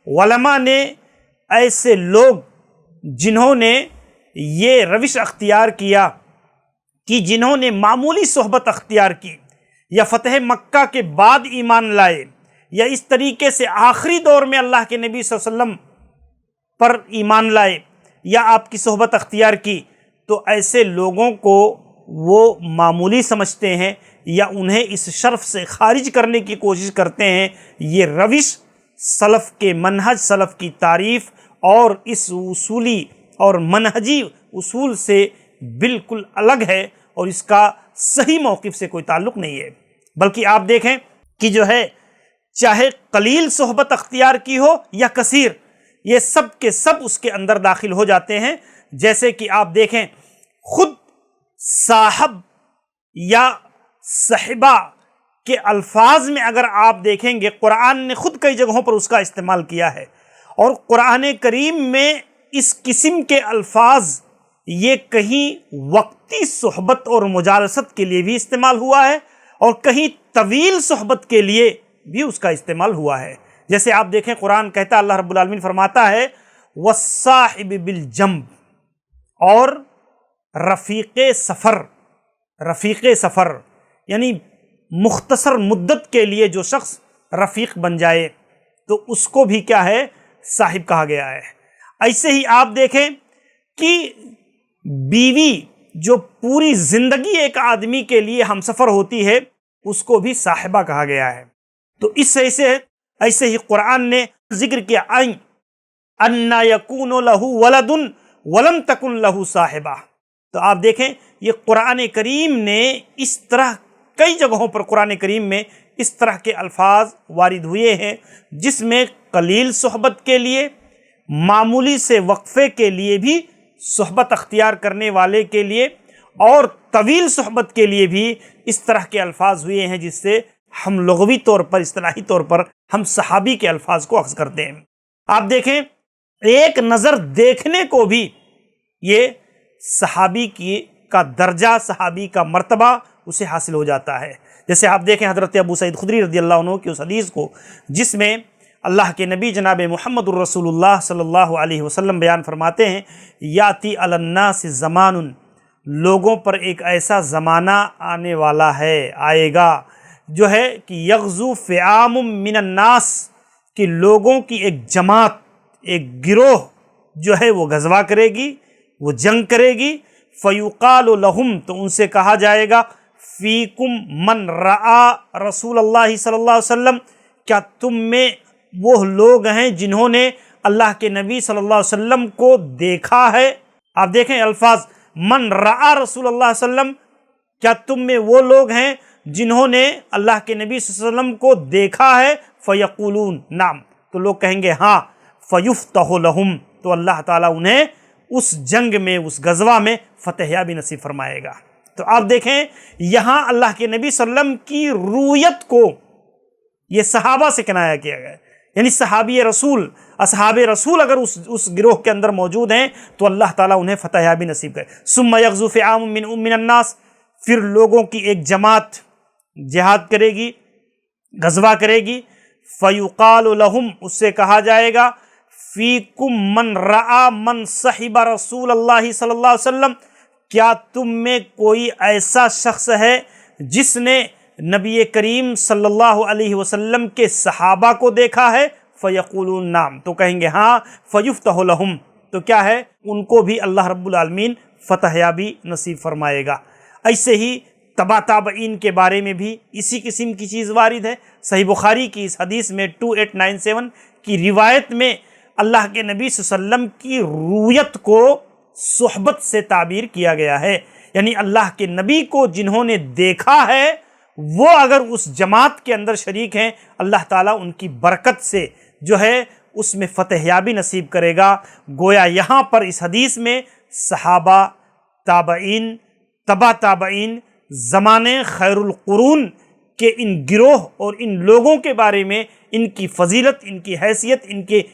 علماء نے ایسے لوگ جنہوں نے یہ روش اختیار کیا کہ جنہوں نے معمولی صحبت اختیار کی یا فتح مکہ کے بعد ایمان لائے یا اس طریقے سے آخری دور میں اللہ کے نبی صلی اللہ علیہ وسلم پر ایمان لائے یا آپ کی صحبت اختیار کی، تو ایسے لوگوں کو وہ معمولی سمجھتے ہیں یا انہیں اس شرف سے خارج کرنے کی کوشش کرتے ہیں۔ یہ روش سلف کے منہج، سلف کی تعریف اور اس اصولی اور منہجی اصول سے بالکل الگ ہے، اور اس کا صحیح موقف سے کوئی تعلق نہیں ہے۔ بلکہ آپ دیکھیں کہ جو ہے چاہے قلیل صحبت اختیار کی ہو یا کثیر، یہ سب کے سب اس کے اندر داخل ہو جاتے ہیں۔ جیسے کہ آپ دیکھیں خود صاحب یا صحبہ کے الفاظ میں اگر آپ دیکھیں گے، قرآن نے خود کئی جگہوں پر اس کا استعمال کیا ہے، اور قرآن کریم میں اس قسم کے الفاظ یہ کہیں وقتی صحبت اور مجالست کے لیے بھی استعمال ہوا ہے، اور کہیں طویل صحبت کے لیے بھی اس کا استعمال ہوا ہے۔ جیسے آپ دیکھیں قرآن کہتا ہے، اللہ رب العالمین فرماتا ہے وَالصَّاحِبِ بِالْجَنْبِ، اور رفیق سفر، رفیق سفر یعنی مختصر مدت کے لیے جو شخص رفیق بن جائے تو اس کو بھی کیا ہے، صاحب کہا گیا ہے۔ ایسے ہی آپ دیکھیں کہ بیوی جو پوری زندگی ایک آدمی کے لیے ہمسفر ہوتی ہے اس کو بھی صاحبہ کہا گیا ہے۔ تو اس ایسے ہی قرآن نے ذکر کیا اَنَّا يَكُونُ لَهُ وَلَدٌ وَلَمْ تَكُنْ لَهُ صَاحِبَةٌ۔ تو آپ دیکھیں یہ قرآن کریم نے اس طرح کئی جگہوں پر قرآن کریم میں اس طرح کے الفاظ وارد ہوئے ہیں جس میں قلیل صحبت کے لیے، معمولی سے وقفے کے لیے بھی صحبت اختیار کرنے والے کے لیے، اور طویل صحبت کے لیے بھی اس طرح کے الفاظ ہوئے ہیں جس سے ہم لغوی طور پر، اصطلاحی طور پر ہم صحابی کے الفاظ کو اخذ کرتے ہیں۔ آپ دیکھیں ایک نظر دیکھنے کو بھی یہ صحابی کا درجہ، صحابی کا مرتبہ اسے حاصل ہو جاتا ہے۔ جیسے آپ دیکھیں حضرت ابو سعید خدری رضی اللہ عنہ کی اس حدیث کو جس میں اللہ کے نبی جناب محمد الرسول اللہ صلی اللہ علیہ وسلم بیان فرماتے ہیں یاتی علی الناس زمان، لوگوں پر ایک ایسا زمانہ آنے والا ہے، آئے گا، جو ہے کہ یغزو فئام من الناس، کہ لوگوں کی ایک جماعت، ایک گروہ جو ہے وہ غزوہ کرے گی، وہ جنگ کرے گی۔ فیقال لہم، تو ان سے کہا جائے گا فیکم من رعا رسول اللہ صلی اللہ علیہ وسلم، کیا تم میں وہ لوگ ہیں جنہوں نے اللہ کے نبی صلی اللہ علیہ وسلم کو دیکھا ہے۔ آپ دیکھیں الفاظ، من رعا رسول اللہ صلی اللہ علیہ وسلم، کیا تم میں وہ لوگ ہیں جنہوں نے اللہ کے نبی صلی اللہ علیہ وسلم کو دیکھا ہے؟ فیقولون نعم، تو لوگ کہیں گے ہاں۔ فیفتح لہم، تو اللہ تعالیٰ انہیں اس جنگ میں، اس غزوہ میں فتح یابی نصیب فرمائے گا۔ تو آپ دیکھیں یہاں اللہ کے نبی صلی اللہ علیہ وسلم کی رویت کو یہ صحابہ سے کنایا کیا گیا ہے، یعنی صحابی رسول، اصحاب رسول اگر اس گروہ کے اندر موجود ہیں تو اللہ تعالیٰ انہیں فتح یابی نصیب کرے۔ ثم یغزو فئام من الناس، پھر لوگوں کی ایک جماعت جہاد کرے گی، غزوہ کرے گی۔ فیقال لہم، اس سے کہا جائے گا فیکم من رعا من صحب رسول اللہ صلی اللہ علیہ وسلم، کیا تم میں کوئی ایسا شخص ہے جس نے نبی کریم صلی اللہ علیہ وسلم کے صحابہ کو دیکھا ہے؟ فیقولون نعم، تو کہیں گے ہاں۔ فیفتح لہم، تو کیا ہے، ان کو بھی اللہ رب العالمین فتح یابی نصیب فرمائے گا۔ ایسے ہی تبع تابعین کے بارے میں بھی اسی قسم کی چیز وارد ہے۔ صحیح بخاری کی اس حدیث میں 2897 کی روایت میں اللہ کے نبی صلی اللہ علیہ وسلم کی رویت کو صحبت سے تعبیر کیا گیا ہے، یعنی اللہ کے نبی کو جنہوں نے دیکھا ہے وہ اگر اس جماعت کے اندر شریک ہیں، اللہ تعالیٰ ان کی برکت سے جو ہے اس میں فتح یابی نصیب کرے گا۔ گویا یہاں پر اس حدیث میں صحابہ، تابعین، تبع تابعین، زمانے خیر القرون کہ ان گروہ اور ان لوگوں کے بارے میں ان کی فضیلت، ان کی حیثیت،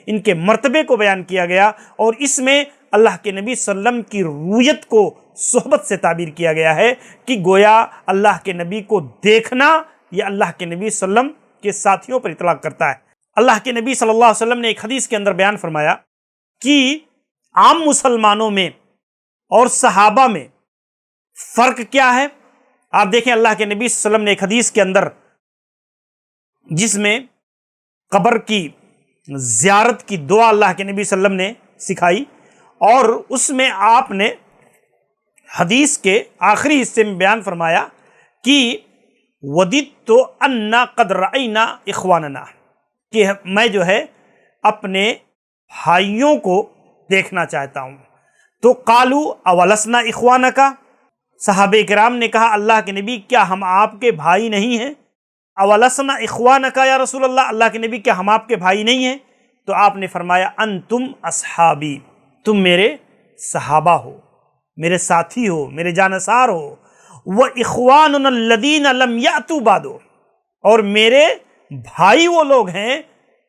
ان کے مرتبے کو بیان کیا گیا، اور اس میں اللہ کے نبی صلی اللہ علیہ وسلم کی رویت کو صحبت سے تعبیر کیا گیا ہے کہ گویا اللہ کے نبی کو دیکھنا یہ اللہ کے نبی صلی اللہ علیہ وسلم کے ساتھیوں پر اطلاق کرتا ہے۔ اللہ کے نبی صلی اللہ علیہ وسلم نے ایک حدیث کے اندر بیان فرمایا کہ عام مسلمانوں میں اور صحابہ میں فرق کیا ہے۔ آپ دیکھیں اللہ کے نبی صلی اللہ علیہ وسلم نے ایک حدیث کے اندر جس میں قبر کی زیارت کی دعا اللہ کے نبی صلی اللہ علیہ وسلم نے سکھائی، اور اس میں آپ نے حدیث کے آخری حصے میں بیان فرمایا کہ وَدِدْتُ أَنَّا قَدْ رَأَيْنَا إِخْوَانَنَا، کہ میں جو ہے اپنے بھائیوں کو دیکھنا چاہتا ہوں۔ تو قالوا اولسنا اخوانکا، صحابہ کرام نے کہا اللہ کے نبی کیا ہم آپ کے بھائی نہیں ہیں؟ اولسنا اخوانکا یا رسول اللہ، اللہ کے نبی کیا ہم آپ کے بھائی نہیں ہیں؟ تو آپ نے فرمایا انتم اصحابی، تم میرے صحابہ ہو، میرے ساتھی ہو، میرے جانصار ہو۔ وَإِخْوَانُنَا الَّذِينَ لَمْ يَأْتُوا بَعْدُ، اور میرے بھائی وہ لوگ ہیں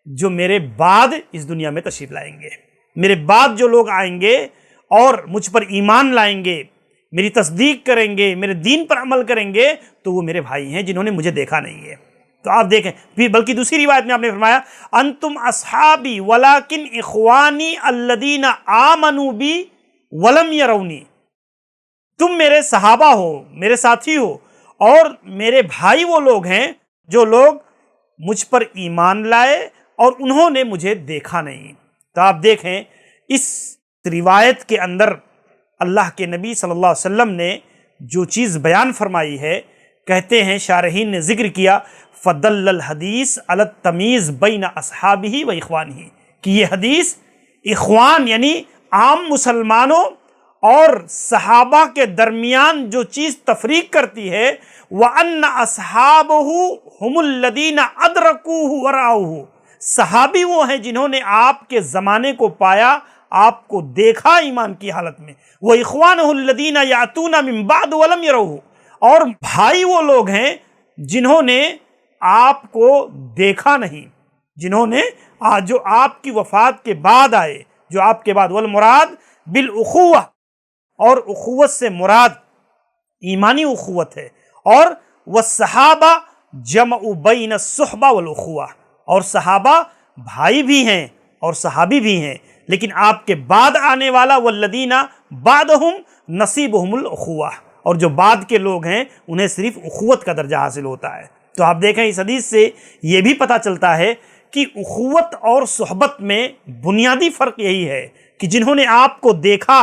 جو میرے بعد اس دنیا میں تشریف لائیں گے، میرے بعد جو لوگ آئیں گے اور مجھ پر ایمان لائیں گے، میری تصدیق کریں گے، میرے دین پر عمل کریں گے، تو وہ میرے بھائی ہیں جنہوں نے مجھے دیکھا نہیں ہے۔ تو آپ دیکھیں بلکہ دوسری روایت میں آپ نے فرمایا انتم اصحابی ولکن اخوانی الذین آمنوا بی ولم یرونی، تم میرے صحابہ ہو، میرے ساتھی ہو، اور میرے بھائی وہ لوگ ہیں جو لوگ مجھ پر ایمان لائے اور انہوں نے مجھے دیکھا نہیں۔ تو آپ دیکھیں اس روایت کے اندر اللہ کے نبی صلی اللہ علیہ وسلم نے جو چیز بیان فرمائی ہے، کہتے ہیں شارحین نے ذکر کیا فضل الحدیث علی التمیز بین اصحابہ و اخوانہ، کہ یہ حدیث اخوان یعنی عام مسلمانوں اور صحابہ کے درمیان جو چیز تفریق کرتی ہے، وَأَنَّ أَصْحَابَهُ هُمُ الَّذِينَ أَدْرَكُوهُ وَرَأَوْهُ، صحابی وہ ہیں جنہوں نے آپ کے زمانے کو پایا، آپ کو دیکھا ایمان کی حالت میں۔ وَإِخْوَانُهُ الَّذِينَ يَأْتُونَ مِن بَعْدُ وَلَمْ يَرَوْهُ، اور بھائی وہ لوگ ہیں جنہوں نے آپ کو دیکھا نہیں، جنہوں نے جو آپ کی وفات کے بعد آئے، جو آپ کے بعد، والمراد بالأخوة، اور اخوت سے مراد ایمانی اخوت ہے، اور والصحابہ جمع بین الصحبہ والاخوہ، اور صحابہ بھائی بھی ہیں اور صحابی بھی ہیں، لیکن آپ کے بعد آنے والا والذین بعدہم نصیبہم الاخوہ، اور جو بعد کے لوگ ہیں انہیں صرف اخوت کا درجہ حاصل ہوتا ہے۔ تو آپ دیکھیں اس حدیث سے یہ بھی پتہ چلتا ہے کہ اخوت اور صحبت میں بنیادی فرق یہی ہے کہ جنہوں نے آپ کو دیکھا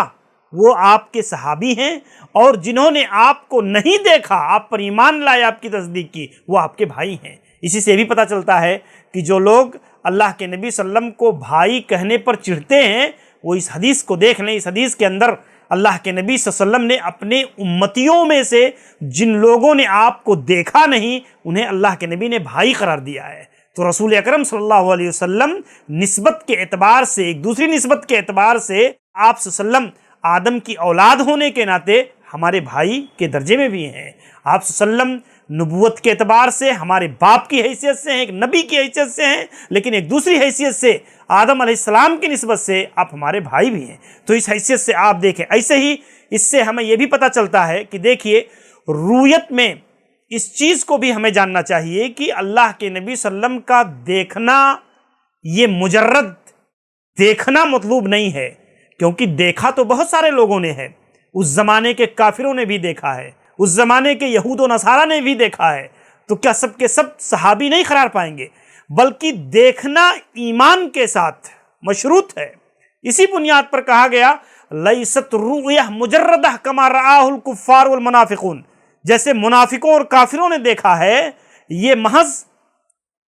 وہ آپ کے صحابی ہیں، اور جنہوں نے آپ کو نہیں دیکھا، آپ پر ایمان لائے، آپ کی تصدیق کی، وہ آپ کے بھائی ہیں۔ اسی سے بھی پتہ چلتا ہے کہ جو لوگ اللہ کے نبی صلی اللہ علیہ وسلم کو بھائی کہنے پر چڑھتے ہیں وہ اس حدیث کو دیکھ لیں۔ اس حدیث کے اندر اللہ کے نبی صلی اللہ علیہ وسلم نے اپنے امتیوں میں سے جن لوگوں نے آپ کو دیکھا نہیں انہیں اللہ کے نبی نے بھائی قرار دیا ہے۔ تو رسول اکرم صلی اللہ علیہ وسلم نسبت کے اعتبار سے، ایک دوسری نسبت کے اعتبار سے آپ صلی اللہ علیہ وسلم آدم کی اولاد ہونے کے ناطے ہمارے بھائی کے درجے میں بھی ہیں۔ آپ صلی اللہ علیہ وسلم نبوت کے اعتبار سے ہمارے باپ کی حیثیت سے ہیں، ایک نبی کی حیثیت سے ہیں، لیکن ایک دوسری حیثیت سے آدم علیہ السلام کی نسبت سے آپ ہمارے بھائی بھی ہیں۔ تو اس حیثیت سے آپ دیکھیں، ایسے ہی اس سے ہمیں یہ بھی پتہ چلتا ہے کہ دیکھیے رویت میں اس چیز کو بھی ہمیں جاننا چاہیے کہ اللہ کے نبی صلی اللہ علیہ وسلم کا دیکھنا یہ مجرد دیکھنا مطلوب نہیں ہے، کیونکہ دیکھا تو بہت سارے لوگوں نے ہے، اس زمانے کے کافروں نے بھی دیکھا ہے، اس زمانے کے یہود و نصارہ نے بھی دیکھا ہے، تو کیا سب کے سب صحابی نہیں قرار پائیں گے؟ بلکہ دیکھنا ایمان کے ساتھ مشروط ہے۔ اسی بنیاد پر کہا گیا لیست رؤیہ مجردہ کما رآہ الکفار والمنافقون، جیسے منافقوں اور کافروں نے دیکھا ہے یہ محض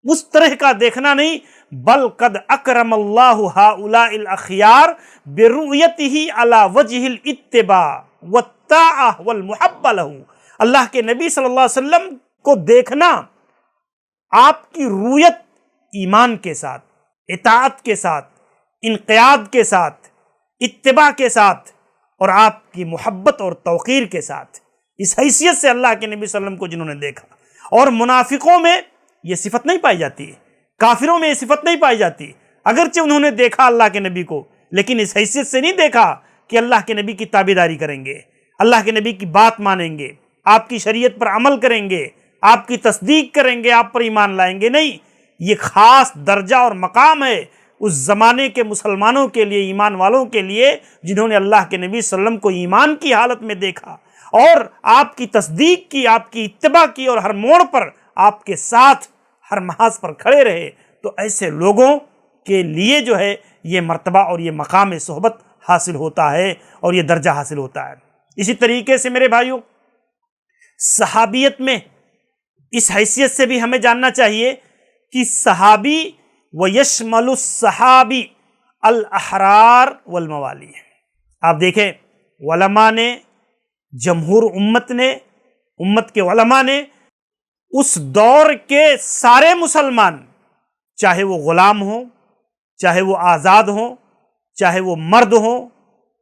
اس طرح کا دیکھنا نہیں، بل قد اکرم اللہ ہؤلاء الاخیار برؤیتہ علی وجہ الاتباع والطاعہ والمحبہ لہ، اللہ کے نبی صلی اللہ علیہ وسلم کو دیکھنا آپ کی رویت ایمان کے ساتھ، اطاعت کے ساتھ، انقیاد کے ساتھ، اتباع کے ساتھ، اور آپ کی محبت اور توقیر کے ساتھ، اس حیثیت سے اللہ کے نبی صلی اللہ علیہ وسلم کو جنہوں نے دیکھا۔ اور منافقوں میں یہ صفت نہیں پائی جاتی، کافروں میں یہ صفت نہیں پائی جاتی، اگرچہ انہوں نے دیکھا اللہ کے نبی کو، لیکن اس حیثیت سے نہیں دیکھا کہ اللہ کے نبی کی تابعداری کریں گے، اللہ کے نبی کی بات مانیں گے، آپ کی شریعت پر عمل کریں گے، آپ کی تصدیق کریں گے، آپ پر ایمان لائیں گے، نہیں، یہ خاص درجہ اور مقام ہے اس زمانے کے مسلمانوں کے لیے، ایمان والوں کے لیے، جنہوں نے اللہ کے نبی صلی اللہ علیہ وسلم کو ایمان کی حالت میں دیکھا اور آپ کی تصدیق کی، آپ کی اتباع کی، اور ہر موڑ پر آپ کے ساتھ ہر محاذ پر کھڑے رہے۔ تو ایسے لوگوں کے لیے جو ہے یہ مرتبہ اور یہ مقام صحبت حاصل ہوتا ہے اور یہ درجہ حاصل ہوتا ہے۔ اسی طریقے سے میرے بھائیوں، صحابیت میں اس حیثیت سے بھی ہمیں جاننا چاہیے کہ صحابی وَيَشْمَلُ الصحابی الاحرار والموالی۔ آپ دیکھیں علماء نے، جمہور امت کے علماء نے اس دور کے سارے مسلمان، چاہے وہ غلام ہوں، چاہے وہ آزاد ہوں، چاہے وہ مرد ہوں،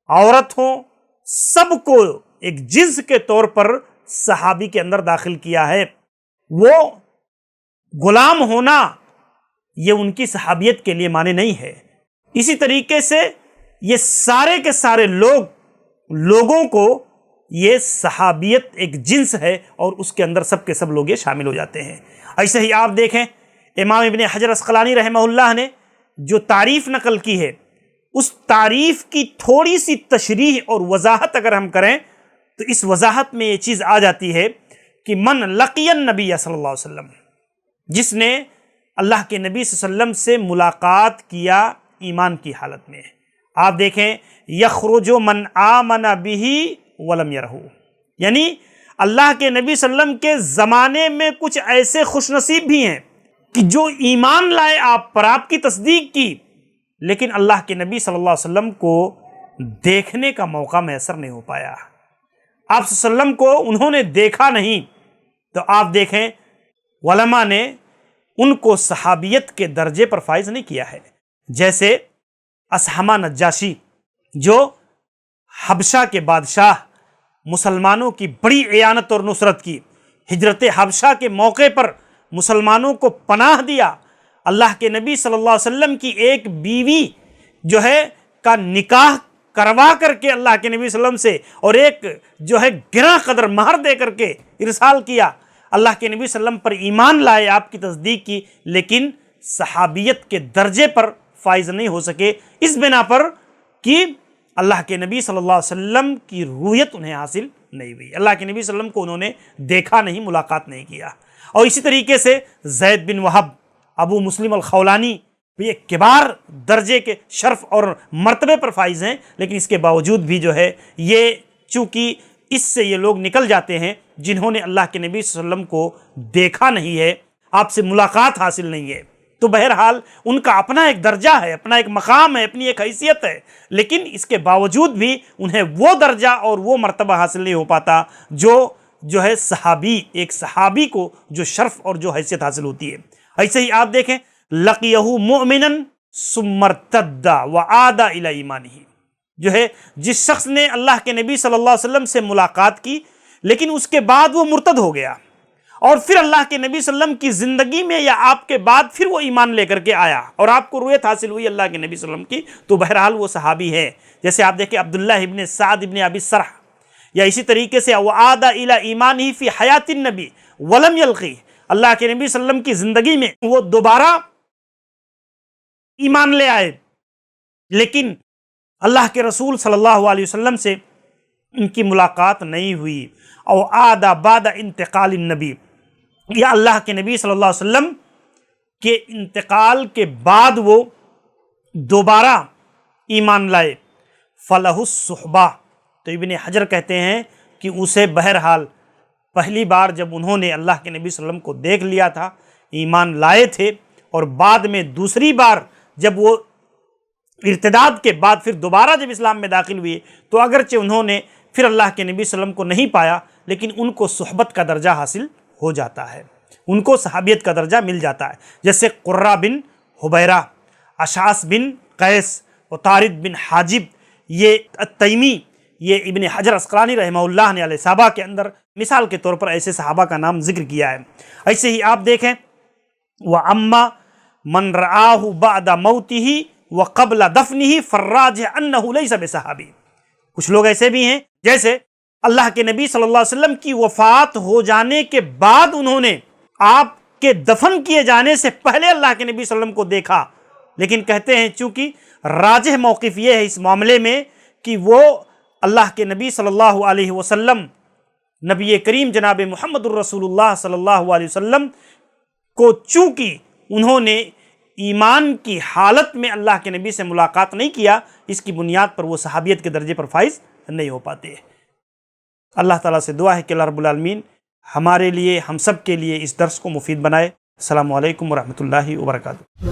عورت ہوں، سب کو ایک جنس کے طور پر صحابی کے اندر داخل کیا ہے۔ وہ غلام ہونا یہ ان کی صحابیت کے لیے معنی نہیں ہے۔ اسی طریقے سے یہ سارے کے سارے لوگوں کو یہ صحابیت ایک جنس ہے اور اس کے اندر سب کے سب لوگ یہ شامل ہو جاتے ہیں۔ ایسے ہی آپ دیکھیں امام ابن حجر عسقلانی رحمہ اللہ نے جو تعریف نقل کی ہے، اس تعریف کی تھوڑی سی تشریح اور وضاحت اگر ہم کریں تو اس وضاحت میں یہ چیز آ جاتی ہے کہ من لقی النبی صلی اللہ علیہ وسلم، جس نے اللہ کے نبی صلی اللہ علیہ وسلم سے ملاقات کیا ایمان کی حالت میں، آپ دیکھیں یخرج من آمن بہ ولم یرہ، یعنی اللہ کے نبی صلی اللہ علیہ وسلم کے زمانے میں کچھ ایسے خوش نصیب بھی ہیں کہ جو ایمان لائے آپ پر، آپ کی تصدیق کی، لیکن اللہ کے نبی صلی اللہ علیہ وسلم کو دیکھنے کا موقع میسر نہیں ہو پایا، آپ صلی اللہ علیہ وسلم کو انہوں نے دیکھا نہیں۔ تو آپ دیکھیں علماء نے ان کو صحابیت کے درجے پر فائز نہیں کیا ہے۔ جیسے اسحمہ نجاشی جو حبشہ کے بادشاہ، مسلمانوں کی بڑی اعانت اور نصرت کی، ہجرت حبشہ کے موقع پر مسلمانوں کو پناہ دیا، اللہ کے نبی صلی اللہ علیہ وسلم کی ایک بیوی جو ہے کا نکاح کروا کر کے اللہ کے نبی صلی اللہ علیہ وسلم سے، اور ایک جو ہے گراں قدر مہر دے کر کے ارسال کیا، اللہ کے نبی صلی اللہ علیہ وسلم پر ایمان لائے، آپ کی تصدیق کی، لیکن صحابیت کے درجے پر فائز نہیں ہو سکے، اس بنا پر کہ اللہ کے نبی صلی اللہ علیہ وسلم کی رویت انہیں حاصل نہیں ہوئی، اللہ کے نبی صلی اللہ علیہ وسلم کو انہوں نے دیکھا نہیں، ملاقات نہیں کیا۔ اور اسی طریقے سے زید بن وہب، ابو مسلم الخولانی، یہ کبار درجے کے شرف اور مرتبے پر فائز ہیں، لیکن اس کے باوجود بھی جو ہے یہ چونکہ اس سے یہ لوگ نکل جاتے ہیں جنہوں نے اللہ کے نبی صلی اللہ علیہ وسلم کو دیکھا نہیں ہے، آپ سے ملاقات حاصل نہیں ہے، تو بہرحال ان کا اپنا ایک درجہ ہے، اپنا ایک مقام ہے، اپنی ایک حیثیت ہے، لیکن اس کے باوجود بھی انہیں وہ درجہ اور وہ مرتبہ حاصل نہیں ہو پاتا جو ہے صحابی، ایک صحابی کو جو شرف اور جو حیثیت حاصل ہوتی ہے۔ ایسے ہی آپ دیکھیں لقیہ مؤمنا ثم ارتد وعاد الی ایمانہ، جو ہے جس شخص نے اللہ کے نبی صلی اللہ علیہ وسلم سے ملاقات کی لیکن اس کے بعد وہ مرتد ہو گیا، اور پھر اللہ کے نبی صلی اللہ علیہ وسلم کی زندگی میں یا آپ کے بعد پھر وہ ایمان لے کر کے آیا اور آپ کو رویت حاصل ہوئی اللہ کے نبی صلی اللہ علیہ وسلم کی، تو بہرحال وہ صحابی ہے۔ جیسے آپ دیکھیں عبداللہ ابن سعد ابن ابی سرح، یا اسی طریقے سے وعاد الی ایمانہ فی حیات النبی ولم یلقی، اللہ کے نبی صلی اللہ علیہ وسلم کی زندگی میں وہ دوبارہ ایمان لے آئے، لیکن اللہ کے رسول صلی اللہ علیہ وسلم سے ان کی ملاقات نہیں ہوئی۔ او عاد بعد انتقال النبی، یا اللہ کے نبی صلی اللہ علیہ وسلم کے انتقال کے بعد وہ دوبارہ ایمان لائے، فلہ الصحبہ، تو ابن حجر کہتے ہیں کہ اسے بہرحال پہلی بار جب انہوں نے اللہ کے نبی صلی اللہ علیہ وسلم کو دیکھ لیا تھا، ایمان لائے تھے، اور بعد میں دوسری بار جب وہ ارتداد کے بعد پھر دوبارہ جب اسلام میں داخل ہوئے تو اگرچہ انہوں نے پھر اللہ کے نبی صلی اللہ علیہ وسلم کو نہیں پایا، لیکن ان کو صحبت کا درجہ حاصل ہو جاتا ہے، ان کو صحابیت کا درجہ مل جاتا ہے۔ جیسے قرہ بن حبیرہ، اشعث بن قیس، وطارد بن حاجب، یہ التیمی، یہ ابن حجر عسقلانی رحمہ اللہ نے الاصابہ کے اندر مثال کے طور پر ایسے صحابہ کا نام ذکر کیا ہے۔ ایسے ہی آپ دیکھیں وَأَمَّا مَنْ رَآهُ بَعْدَ مَوْتِهِ وَقَبْلَ دَفْنِهِ فَالرَّاجِحُ أَنَّهُ لَيْسَ بِصَحَابِيٍّ، کچھ لوگ ایسے بھی ہیں جیسے اللہ کے نبی صلی اللہ علیہ وسلم کی وفات ہو جانے کے بعد انہوں نے آپ کے دفن کیے جانے سے پہلے اللہ کے نبی صلی اللہ علیہ وسلم کو دیکھا، لیکن کہتے ہیں چونکہ راجح موقف یہ ہے اس معاملے میں کہ وہ اللہ کے نبی صلی اللہ علیہ وسلم، نبی کریم جناب محمد الرسول اللہ صلی اللہ علیہ وسلم کو چونکہ انہوں نے ایمان کی حالت میں اللہ کے نبی سے ملاقات نہیں کیا، اس کی بنیاد پر وہ صحابیت کے درجے پر فائز نہیں ہو پاتے۔ اللہ تعالیٰ سے دعا ہے کہ اللہ رب العالمین ہمارے لیے، ہم سب کے لیے اس درس کو مفید بنائے۔ السلام علیکم ورحمۃ اللہ وبرکاتہ۔